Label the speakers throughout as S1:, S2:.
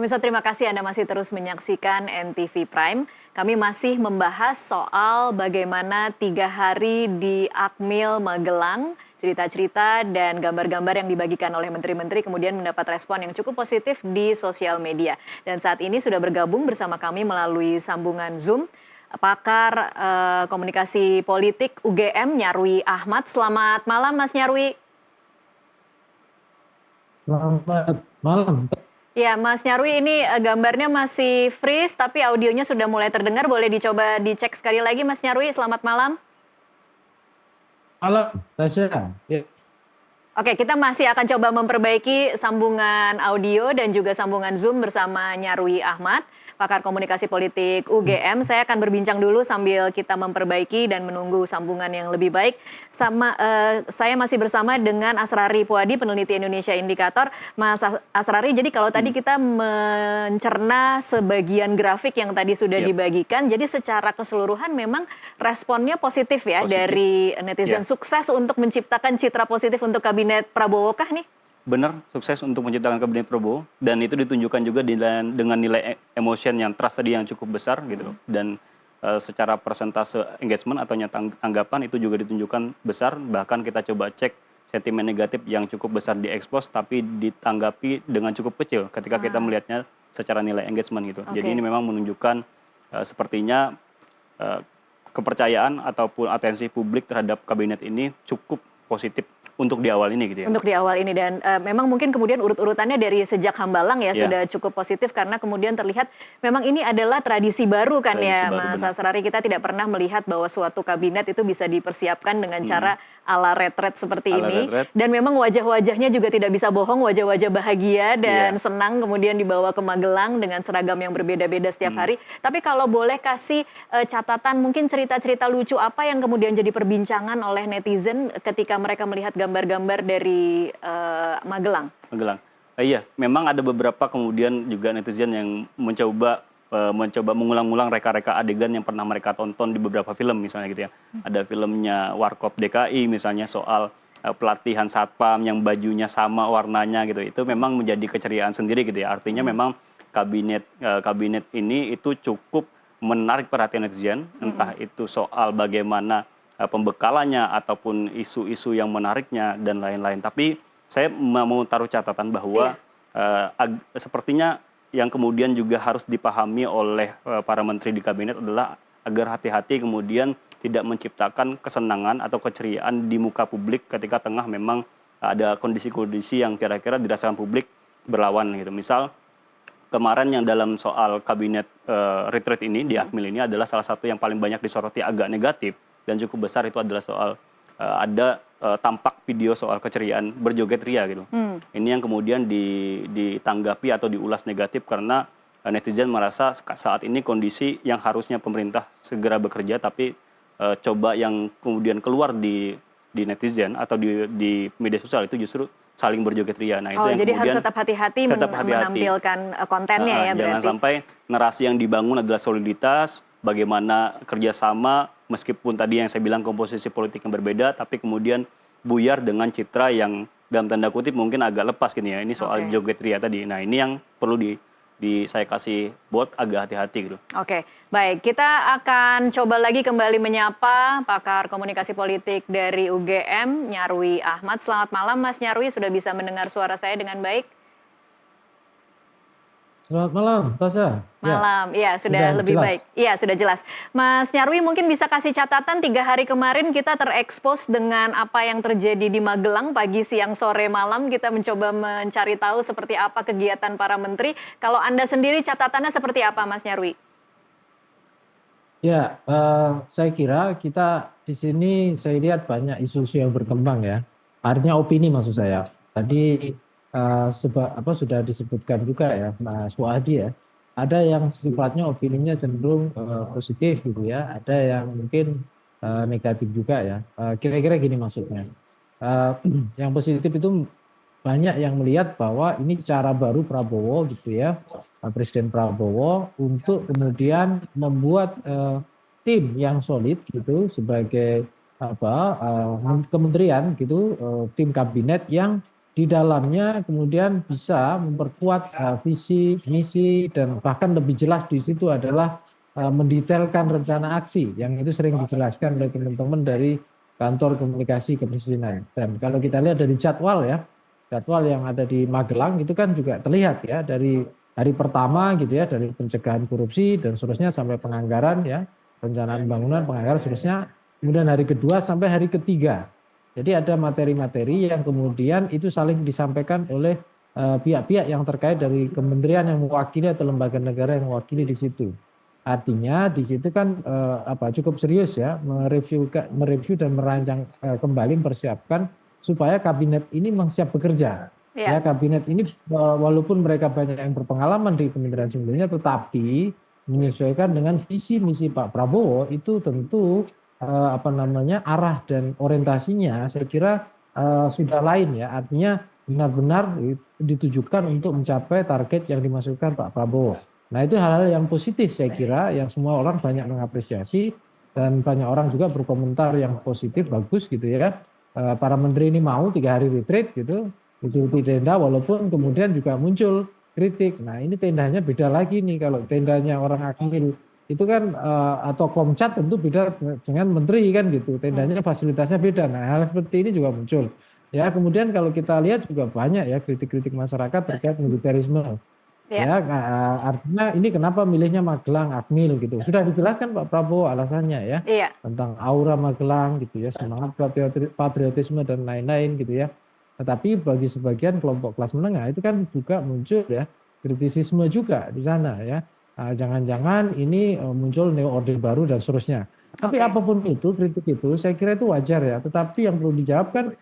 S1: Pemirsa, terima kasih Anda masih terus menyaksikan NTV Prime. Kami masih membahas soal bagaimana 3 hari di Akmil Magelang, cerita-cerita dan gambar-gambar yang dibagikan oleh menteri-menteri kemudian mendapat respon yang cukup positif di sosial media. Dan saat ini sudah bergabung bersama kami melalui sambungan Zoom, pakar komunikasi politik UGM Nyarwi Ahmad. Selamat malam Mas Nyarwi.
S2: Selamat malam.
S1: Ya, Mas Nyarwi, ini gambarnya masih freeze, tapi audionya sudah mulai terdengar. Boleh dicoba dicek sekali lagi, Mas Nyarwi. Selamat malam.
S2: Malam, Tasya. Ya,
S1: Oke, kita masih akan coba memperbaiki sambungan audio dan juga sambungan Zoom bersama Nyarwi Ahmad, pakar komunikasi politik UGM. Saya akan berbincang dulu sambil kita memperbaiki dan menunggu sambungan yang lebih baik. Saya masih bersama dengan Asrari Puadi, peneliti Indonesia Indikator. Mas Asrari, jadi kalau tadi kita mencerna sebagian grafik yang tadi sudah dibagikan, jadi secara keseluruhan memang responnya positif ya dari netizen. Sukses untuk menciptakan citra positif untuk kabinet Prabowo kah nih?
S3: Benar, sukses untuk menciptakan kabinet Prabowo, dan itu ditunjukkan juga dengan nilai emotion yang trust tadi yang cukup besar gitu loh. Dan secara persentase engagement atau tanggapan itu juga ditunjukkan besar, bahkan kita coba cek sentimen negatif yang cukup besar diekspos tapi ditanggapi dengan cukup kecil ketika kita melihatnya secara nilai engagement gitu. Jadi ini memang menunjukkan sepertinya kepercayaan ataupun atensi publik terhadap kabinet ini cukup positif untuk di awal ini gitu ya.
S1: Untuk di awal ini, dan memang mungkin kemudian urut-urutannya dari sejak Hambalang ya sudah cukup positif karena kemudian terlihat memang ini adalah tradisi baru kan tradisi ya Mas Asrari. Kita tidak pernah melihat bahwa suatu kabinet itu bisa dipersiapkan dengan cara ala retret seperti ini. Dan memang wajah-wajahnya juga tidak bisa bohong, wajah-wajah bahagia dan senang kemudian dibawa ke Magelang dengan seragam yang berbeda-beda setiap hari. Tapi kalau boleh kasih catatan, mungkin cerita-cerita lucu apa yang kemudian jadi perbincangan oleh netizen ketika mereka melihat gambar-gambar dari Magelang?
S3: Iya, memang ada beberapa kemudian juga netizen yang mencoba mengulang-ulang reka-reka adegan yang pernah mereka tonton di beberapa film misalnya gitu ya. Ada filmnya Warkop DKI misalnya soal pelatihan satpam yang bajunya sama warnanya gitu. Itu memang menjadi keceriaan sendiri gitu ya. Artinya memang kabinet ini itu cukup menarik perhatian netizen, entah itu soal bagaimana pembekalannya ataupun isu-isu yang menariknya dan lain-lain. Tapi saya mau taruh catatan bahwa sepertinya yang kemudian juga harus dipahami oleh para menteri di kabinet adalah agar hati-hati kemudian tidak menciptakan kesenangan atau keceriaan di muka publik ketika tengah memang ada kondisi-kondisi yang kira-kira dirasakan publik berlawan gitu. Misal kemarin yang dalam soal kabinet retreat ini di Akmil ini adalah salah satu yang paling banyak disoroti agak negatif dan cukup besar, itu adalah soal ada tampak video soal keceriaan berjoget ria gitu. Ini yang kemudian ditanggapi atau diulas negatif karena netizen merasa saat ini kondisi yang harusnya pemerintah segera bekerja tapi coba yang kemudian keluar di netizen atau di media sosial itu justru saling berjoget ria. Nah, itu yang
S1: jadi
S3: kemudian
S1: harus tetap hati-hati menampilkan kontennya ya berarti.
S3: Jangan sampai narasi yang dibangun adalah soliditas, bagaimana kerjasama, meskipun tadi yang saya bilang komposisi politik yang berbeda, tapi kemudian buyar dengan citra yang dalam tanda kutip mungkin agak lepas gini ya. Ini soal joget ria tadi. Nah, ini yang perlu saya kasih buat agak hati-hati gitu.
S1: Oke, baik. Kita akan coba lagi kembali menyapa pakar komunikasi politik dari UGM, Nyarwi Ahmad. Selamat malam Mas Nyarwi, sudah bisa mendengar suara saya dengan baik?
S2: Selamat malam, Tasya.
S1: Malam, ya sudah lebih
S2: jelas.
S1: baik. Iya, sudah jelas. Mas Nyarwi mungkin bisa kasih catatan 3 hari kemarin kita terekspos dengan apa yang terjadi di Magelang pagi, siang, sore, malam. Kita mencoba mencari tahu seperti apa kegiatan para menteri. Kalau Anda sendiri catatannya seperti apa Mas Nyarwi?
S2: Ya, saya kira kita di sini saya lihat banyak isu-isu yang berkembang ya. Artinya opini maksud saya. Tadi sudah disebutkan juga ya Mas Fuadi ya. Ada yang sifatnya opininya cenderung positif gitu ya. Ada yang mungkin negatif juga ya. Kira-kira gini maksudnya. Yang positif itu banyak yang melihat bahwa ini cara baru Prabowo gitu ya, Presiden Prabowo untuk kemudian membuat tim yang solid gitu sebagai kementerian gitu, tim kabinet yang di dalamnya kemudian bisa memperkuat visi, misi, dan bahkan lebih jelas di situ adalah mendetailkan rencana aksi yang itu sering dijelaskan oleh teman-teman dari kantor komunikasi kepresidenan. Dan kalau kita lihat dari jadwal ya, jadwal yang ada di Magelang itu kan juga terlihat ya dari hari pertama gitu ya, dari pencegahan korupsi dan seterusnya sampai penganggaran ya, perencanaan bangunan, penganggaran seterusnya, kemudian hari kedua sampai hari ketiga. Jadi ada materi-materi yang kemudian itu saling disampaikan oleh pihak-pihak yang terkait dari kementerian yang mewakili atau lembaga negara yang mewakili di situ. Artinya di situ kan cukup serius ya mereview dan merancang kembali mempersiapkan supaya kabinet ini memang siap bekerja. Ya, kabinet ini walaupun mereka banyak yang berpengalaman di kementerian sebelumnya, tetapi menyesuaikan dengan visi misi Pak Prabowo itu tentu arah dan orientasinya saya kira sudah lain ya, artinya benar-benar ditujukan untuk mencapai target yang dimaksudkan Pak Prabowo. Nah itu hal-hal yang positif saya kira, yang semua orang banyak mengapresiasi dan banyak orang juga berkomentar yang positif, bagus gitu ya. Para menteri ini mau 3 hari retreat gitu, itu di tenda walaupun kemudian juga muncul kritik. Nah ini tendanya beda lagi nih, kalau tendanya orang Akmil itu kan atau Komcat tentu beda dengan menteri kan gitu, tendanya fasilitasnya beda. Nah hal seperti ini juga muncul ya. Kemudian kalau kita lihat juga banyak ya kritik-kritik masyarakat terkait militerisme ya, artinya ini kenapa milihnya Magelang, Akmil gitu, sudah dijelaskan Pak Prabowo alasannya ya, tentang aura Magelang gitu ya, semangat patriotisme dan lain-lain gitu ya. Tetapi bagi sebagian kelompok kelas menengah itu kan juga muncul ya kritisisme juga di sana ya. Jangan-jangan ini muncul neo orde baru dan seterusnya. Tapi apapun itu, kritik itu saya kira itu wajar ya. Tetapi yang perlu dijawab kan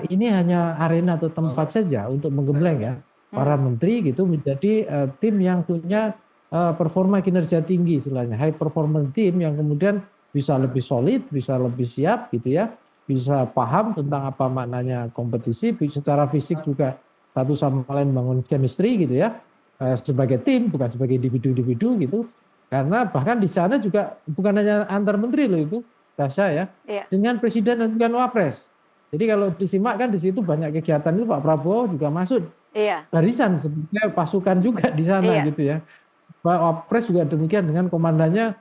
S2: ini hanya arena atau tempat saja untuk menggembleng ya para menteri gitu menjadi tim yang punya performa kinerja tinggi istilahnya, high performance team yang kemudian bisa lebih solid, bisa lebih siap gitu ya, bisa paham tentang apa maknanya kompetisi, secara fisik juga satu sama lain bangun chemistry gitu ya. Sebagai tim, bukan sebagai individu-individu gitu. Karena bahkan di sana juga bukan hanya antar menteri loh itu, Tasya ya, dengan presiden dan dengan wapres. Jadi kalau disimak kan di situ banyak kegiatan itu Pak Prabowo juga masuk barisan sebenarnya pasukan juga di sana gitu ya. Pak Wapres juga demikian dengan komandannya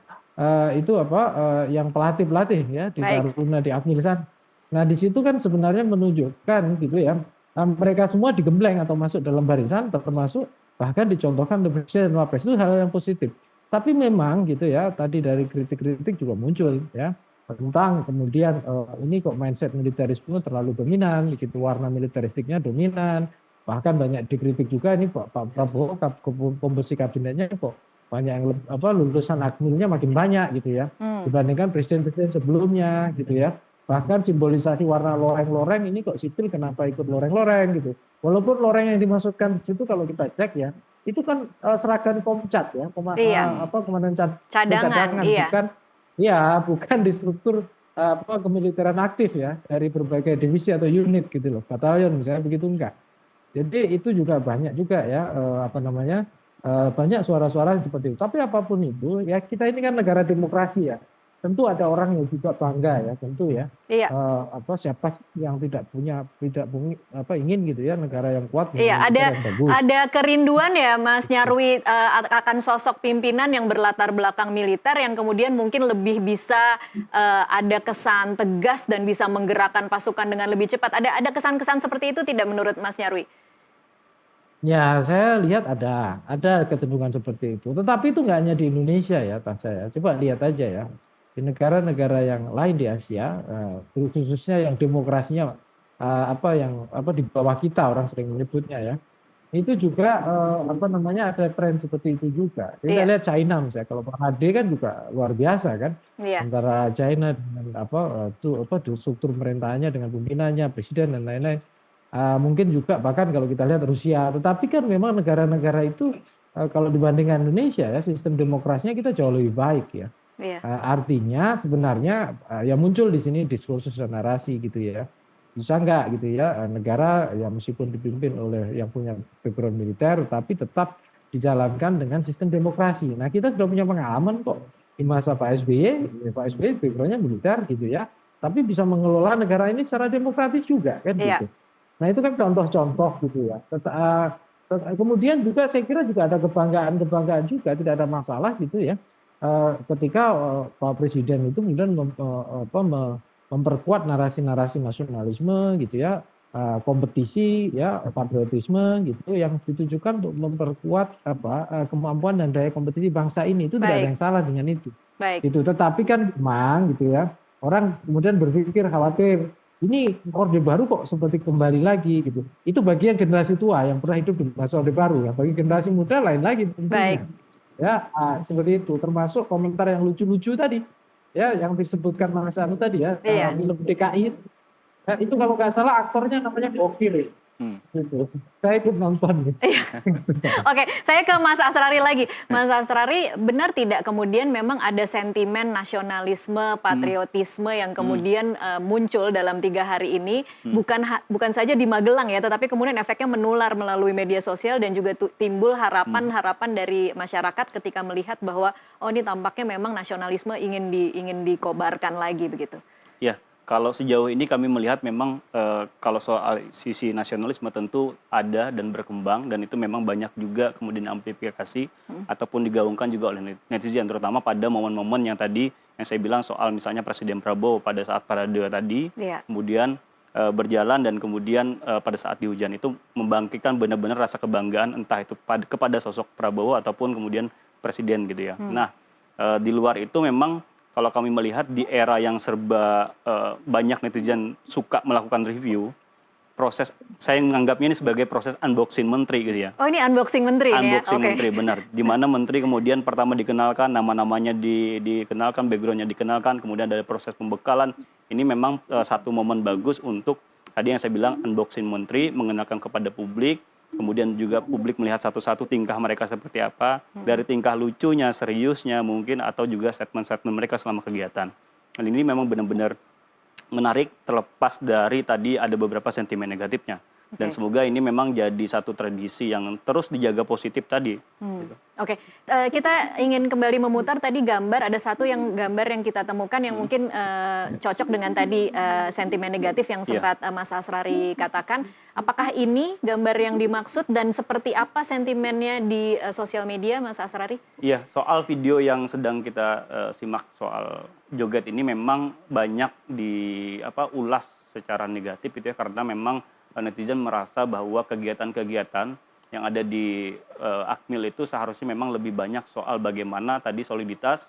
S2: yang pelatih-pelatih ya di Taruna di Akmil sana. Nah di situ kan sebenarnya menunjukkan gitu ya, mereka semua digembleng atau masuk dalam barisan termasuk bahkan dicontohkan oleh presiden dan wapres, itu hal yang positif. Tapi memang gitu ya, tadi dari kritik-kritik juga muncul ya tentang kemudian ini kok mindset militerisme terlalu dominan, gitu, warna militeristiknya dominan. Bahkan banyak dikritik juga ini Pak Prabowo komposisi kabinetnya kok banyak yang lulusan Akmilnya makin banyak gitu ya dibandingkan presiden-presiden sebelumnya gitu ya. Bahkan simbolisasi warna loreng-loreng ini kok sipil kenapa ikut loreng-loreng gitu. Walaupun loreng yang dimaksudkan di situ kalau kita cek ya, itu kan seragam Komcat ya, komandan cadangan, bukan di struktur kemiliteran aktif ya dari berbagai divisi atau unit gitu loh, batalion misalnya begitu enggak. Jadi itu juga banyak juga ya banyak suara-suara seperti itu. Tapi apapun itu ya kita ini kan negara demokrasi ya. Tentu ada orang yang juga bangga ya, tentu ya. Siapa yang ingin gitu ya negara yang kuat.
S1: Ada kerinduan ya Mas Nyarwi akan sosok pimpinan yang berlatar belakang militer yang kemudian mungkin lebih bisa ada kesan tegas dan bisa menggerakkan pasukan dengan lebih cepat. Ada kesan-kesan seperti itu tidak menurut Mas Nyarwi?
S2: Ya, saya lihat ada kecenderungan seperti itu. Tetapi itu nggak hanya di Indonesia ya, saya. Coba lihat aja ya. Di negara-negara yang lain di Asia, khususnya yang demokrasinya di bawah kita orang sering menyebutnya ya, itu juga ada tren seperti itu juga. Kita lihat China misalnya, kalau Pak Hade kan juga luar biasa kan, antara China dengan struktur pemerintahannya dengan pimpinannya, presiden dan lain-lain. Mungkin juga bahkan kalau kita lihat Rusia, tetapi kan memang negara-negara itu kalau dibandingkan Indonesia ya sistem demokrasinya kita jauh lebih baik ya. Artinya sebenarnya yang muncul di sini diskursus dan narasi gitu ya, bisa nggak gitu ya negara ya meskipun dipimpin oleh yang punya background militer tapi tetap dijalankan dengan sistem demokrasi. Nah kita sudah punya pengalaman kok di masa Pak SBY backgroundnya militer gitu ya, tapi bisa mengelola negara ini secara demokratis juga kan gitu. Nah itu kan contoh-contoh gitu ya. Kemudian juga saya kira juga ada kebanggaan juga, tidak ada masalah gitu ya. Ketika Pak Presiden itu kemudian memperkuat narasi-narasi nasionalisme gitu ya, kompetisi ya, patriotisme gitu yang ditujukan untuk memperkuat kemampuan dan daya kompetisi bangsa ini, itu tidak ada
S1: Baik,
S2: yang salah dengan itu.
S1: baik.
S2: Gitu. Tetapi kan memang gitu ya, orang kemudian berpikir khawatir ini Orde Baru kok seperti kembali lagi gitu. Itu bagi yang generasi tua yang pernah hidup di masa Orde Baru ya. Bagi generasi muda lain lagi
S1: Baik.
S2: tentunya. Ya, seperti itu. Termasuk komentar yang lucu-lucu tadi. Ya, yang disebutkan Mas Anu tadi ya,
S1: Iya.
S2: film DKI. Ya, itu kalau nggak salah aktornya namanya Gokil. Gitu. Saya ikut nonton gitu.
S1: Oke, saya ke Mas Asrari lagi. Mas Asrari, benar tidak kemudian memang ada sentimen nasionalisme, patriotisme yang kemudian muncul dalam 3 hari ini, bukan saja di Magelang ya, tetapi kemudian efeknya menular melalui media sosial dan juga timbul harapan-harapan dari masyarakat ketika melihat bahwa oh ini tampaknya memang nasionalisme ingin dikobarkan lagi begitu.
S3: Ya, kalau sejauh ini kami melihat memang kalau soal sisi nasionalisme tentu ada dan berkembang, dan itu memang banyak juga kemudian amplifikasi ataupun digaungkan juga oleh netizen, terutama pada momen-momen yang tadi yang saya bilang soal misalnya Presiden Prabowo pada saat parade tadi,
S1: Iya.
S3: kemudian berjalan dan kemudian pada saat di hujan itu membangkitkan benar-benar rasa kebanggaan entah itu kepada sosok Prabowo ataupun kemudian Presiden gitu ya. Nah, di luar itu memang kalau kami melihat di era yang serba banyak netizen suka melakukan review, proses saya menganggapnya ini sebagai proses unboxing menteri gitu ya.
S1: Oh ini unboxing menteri ini ya?
S3: Unboxing
S1: Oke.
S3: menteri, benar. Di mana menteri kemudian pertama dikenalkan, nama-namanya dikenalkan, background-nya dikenalkan, kemudian ada proses pembekalan. Ini memang satu momen bagus untuk tadi yang saya bilang unboxing menteri, mengenalkan kepada publik, kemudian juga publik melihat satu-satu tingkah mereka seperti apa, dari tingkah lucunya, seriusnya mungkin, atau juga statement-statement mereka selama kegiatan. Dan ini memang benar-benar menarik, terlepas dari tadi ada beberapa sentimen negatifnya. Dan
S1: Oke.
S3: semoga ini memang jadi satu tradisi yang terus dijaga positif tadi. Gitu.
S1: Oke, kita ingin kembali memutar tadi gambar, ada satu gambar yang kita temukan yang mungkin cocok dengan tadi sentimen negatif yang sempat Mas Asrari katakan. Apakah ini gambar yang dimaksud dan seperti apa sentimennya di sosial media, Mas Asrari?
S3: Iya, soal video yang sedang kita simak soal joget ini memang banyak ulas secara negatif itu ya, karena memang netizen merasa bahwa kegiatan-kegiatan yang ada di Akmil itu seharusnya memang lebih banyak soal bagaimana tadi soliditas,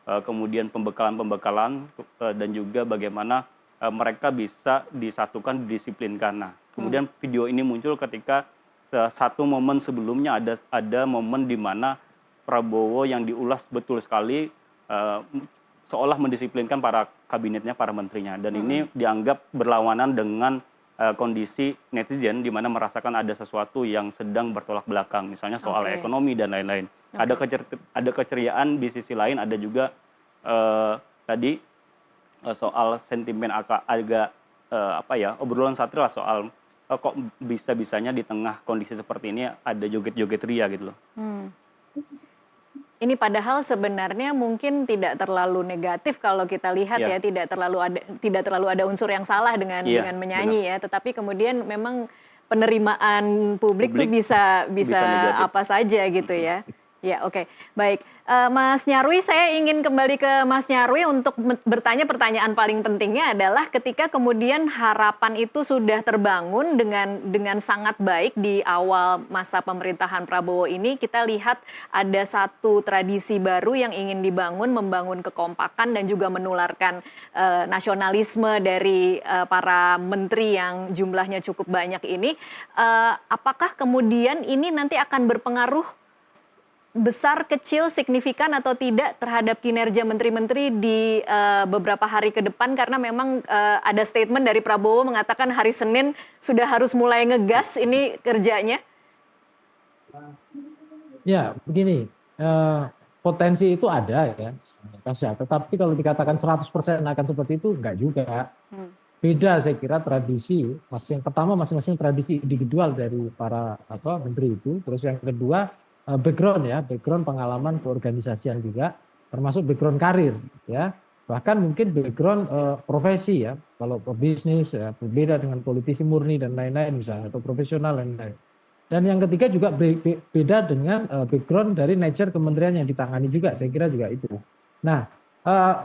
S3: kemudian pembekalan-pembekalan, dan juga bagaimana mereka bisa disatukan, didisiplinkan. Nah, kemudian video ini muncul ketika satu momen sebelumnya ada momen di mana Prabowo yang diulas betul sekali seolah mendisiplinkan para kabinetnya, para menterinya. Dan ini dianggap berlawanan dengan kondisi netizen di mana merasakan ada sesuatu yang sedang bertolak belakang, misalnya soal ekonomi dan lain-lain. Ada keceriaan, di sisi lain ada juga tadi soal sentimen agak obrolan satria lah soal kok bisa-bisanya di tengah kondisi seperti ini ada joget-joget ria gitu loh.
S1: Ini padahal sebenarnya mungkin tidak terlalu negatif kalau kita lihat ya, tidak terlalu ada unsur yang salah dengan menyanyi ya, tetapi kemudian memang penerimaan publik tuh bisa apa saja gitu ya. Ya, oke. Baik. Mas Nyarwi, saya ingin kembali ke Mas Nyarwi untuk bertanya pertanyaan paling pentingnya adalah ketika kemudian harapan itu sudah terbangun dengan sangat baik di awal masa pemerintahan Prabowo ini, kita lihat ada satu tradisi baru yang ingin dibangun, membangun kekompakan dan juga menularkan nasionalisme dari para menteri yang jumlahnya cukup banyak ini. Apakah kemudian ini nanti akan berpengaruh besar, kecil, signifikan atau tidak terhadap kinerja menteri-menteri di beberapa hari ke depan, karena memang ada statement dari Prabowo mengatakan hari Senin sudah harus mulai ngegas ini kerjanya?
S2: Ya, begini, potensi itu ada ya, tetapi kalau dikatakan 100% akan seperti itu, enggak juga. Beda saya kira tradisi, masing-masing tradisi individual dari para menteri itu, terus yang kedua background pengalaman keorganisasian juga, termasuk background karir ya. bahkan mungkin background profesi ya, kalau pebisnis ya berbeda dengan politisi murni dan lain-lain misalnya, atau profesional dan lain-lain. Dan yang ketiga juga beda dengan background dari nature kementerian yang ditangani juga, saya kira juga itu. Nah,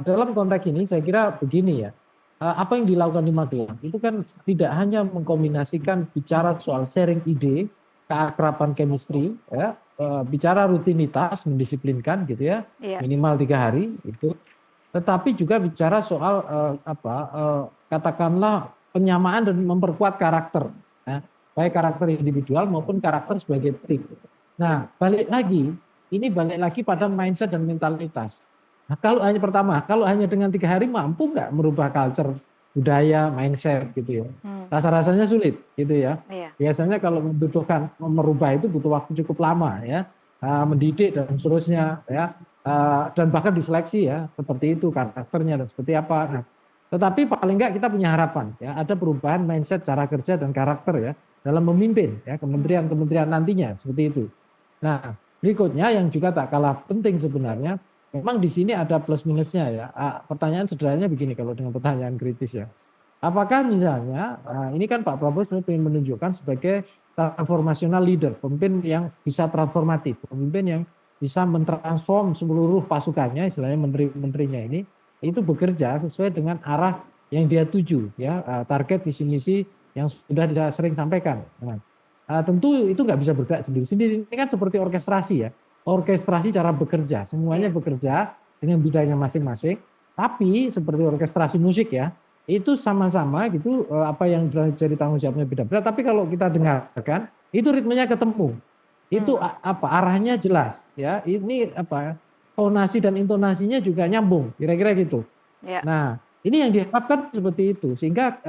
S2: dalam konteks ini saya kira begini ya, apa yang dilakukan di Magelang itu kan tidak hanya mengkombinasikan bicara soal sharing ide, keakraban chemistry, ya, bicara rutinitas, mendisiplinkan gitu ya,
S1: Iya.
S2: minimal 3 hari itu, tetapi juga bicara soal katakanlah penyamaan dan memperkuat karakter, ya, baik karakter individual maupun karakter sebagai tim. Nah, balik lagi pada mindset dan mentalitas. Nah, kalau hanya dengan 3 hari mampu nggak merubah culture, budaya, mindset gitu ya. Rasa-rasanya sulit gitu ya.
S1: Iya.
S2: Biasanya kalau membutuhkan merubah itu butuh waktu cukup lama ya, mendidik dan seterusnya ya, dan bahkan diseleksi ya, seperti itu karakternya dan seperti apa. Nah, tetapi paling nggak kita punya harapan ya, ada perubahan mindset, cara kerja dan karakter ya dalam memimpin ya kementerian-kementerian nantinya seperti itu. Nah, berikutnya yang juga tak kalah penting sebenarnya, memang di sini ada plus minusnya ya. Pertanyaan sederhananya begini kalau dengan pertanyaan kritis ya. Apakah misalnya, ini kan Pak Prabowo sebenarnya ingin menunjukkan sebagai transformational leader, pemimpin yang bisa transformatif, pemimpin yang bisa mentransform seluruh pasukannya, istilahnya menteri-menterinya ini, itu bekerja sesuai dengan arah yang dia tuju, ya, target visi misi yang sudah sering sampaikan. Nah, tentu itu nggak bisa bergerak sendiri-sendiri. Ini kan seperti orkestrasi ya, orkestrasi cara bekerja, semuanya bekerja dengan bidangnya masing-masing. Tapi seperti orkestrasi musik ya, itu sama-sama gitu, apa yang jadi tanggung jawabnya beda-beda. Tapi kalau kita dengarkan, itu ritmenya ketemu, itu arahnya jelas, ya. Ini tonasi dan intonasinya juga nyambung, kira-kira gitu.
S1: Ya.
S2: Nah, ini yang diharapkan seperti itu, sehingga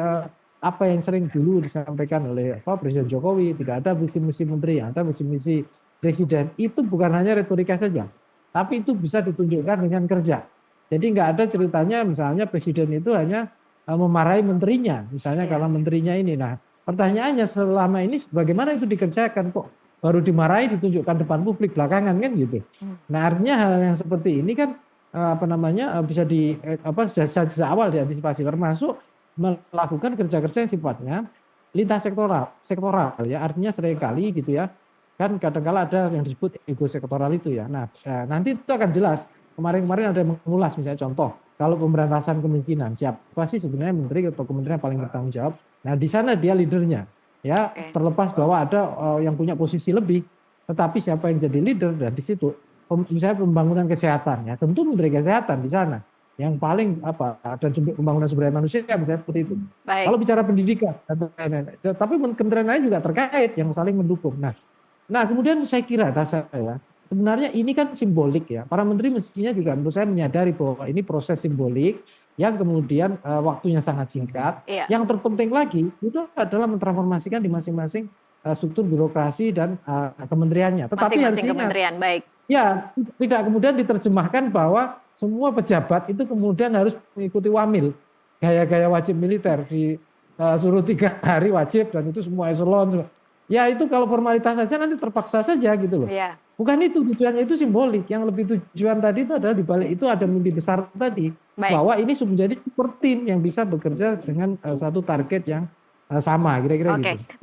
S2: apa yang sering dulu disampaikan oleh Presiden Jokowi, tidak ada visi misi menteri, ada visi misi presiden, itu bukan hanya retorika saja, tapi itu bisa ditunjukkan dengan kerja. Jadi nggak ada ceritanya misalnya presiden itu hanya memarahi menterinya, misalnya kalau menterinya ini. Nah, pertanyaannya selama ini bagaimana itu dikerjakan, kok baru dimarahi ditunjukkan depan publik belakangan kan gitu. Nah, artinya hal yang seperti ini kan bisa sejak awal diantisipasi, termasuk melakukan kerja-kerja yang sifatnya lintas sektoral ya, artinya seringkali gitu ya, kan kadang-kala ada yang disebut ego sektoral itu ya. Nah, nanti itu akan jelas. Kemarin ada yang mengulas misalnya contoh, kalau pemberantasan kemiskinan, siapa sih sebenarnya menteri atau kementerian yang paling bertanggung jawab? Nah, di sana dia leadernya, ya. Terlepas bahwa ada yang punya posisi lebih, tetapi siapa yang jadi leader dan di situ, misalnya pembangunan kesehatan, ya tentu menteri kesehatan di sana yang paling dan pembangunan sumber daya manusia misalnya seperti itu.
S1: Baik.
S2: Kalau bicara pendidikan, tapi kementerian lain juga terkait yang saling mendukung. Nah kemudian saya kira sebenarnya ini kan simbolik ya. Para menteri mestinya juga menurut saya menyadari bahwa ini proses simbolik yang kemudian waktunya sangat singkat.
S1: Iya.
S2: Yang terpenting lagi itu adalah mentransformasikan di masing-masing struktur birokrasi dan kementeriannya. Tetapi
S1: masing-masing kementerian, baik.
S2: Ya, tidak kemudian diterjemahkan bahwa semua pejabat itu kemudian harus mengikuti wamil, gaya-gaya wajib militer, disuruh 3 hari wajib dan itu semua eselon. Ya itu kalau formalitas saja nanti terpaksa saja gitu loh.
S1: Iya.
S2: Bukan itu tujuannya, itu simbolik. Yang lebih tujuan tadi itu adalah dibalik itu ada mimpi besar tadi.
S1: Baik.
S2: Bahwa ini menjadi super tim yang bisa bekerja dengan satu target yang sama, kira-kira gitu.
S1: Oke, baik.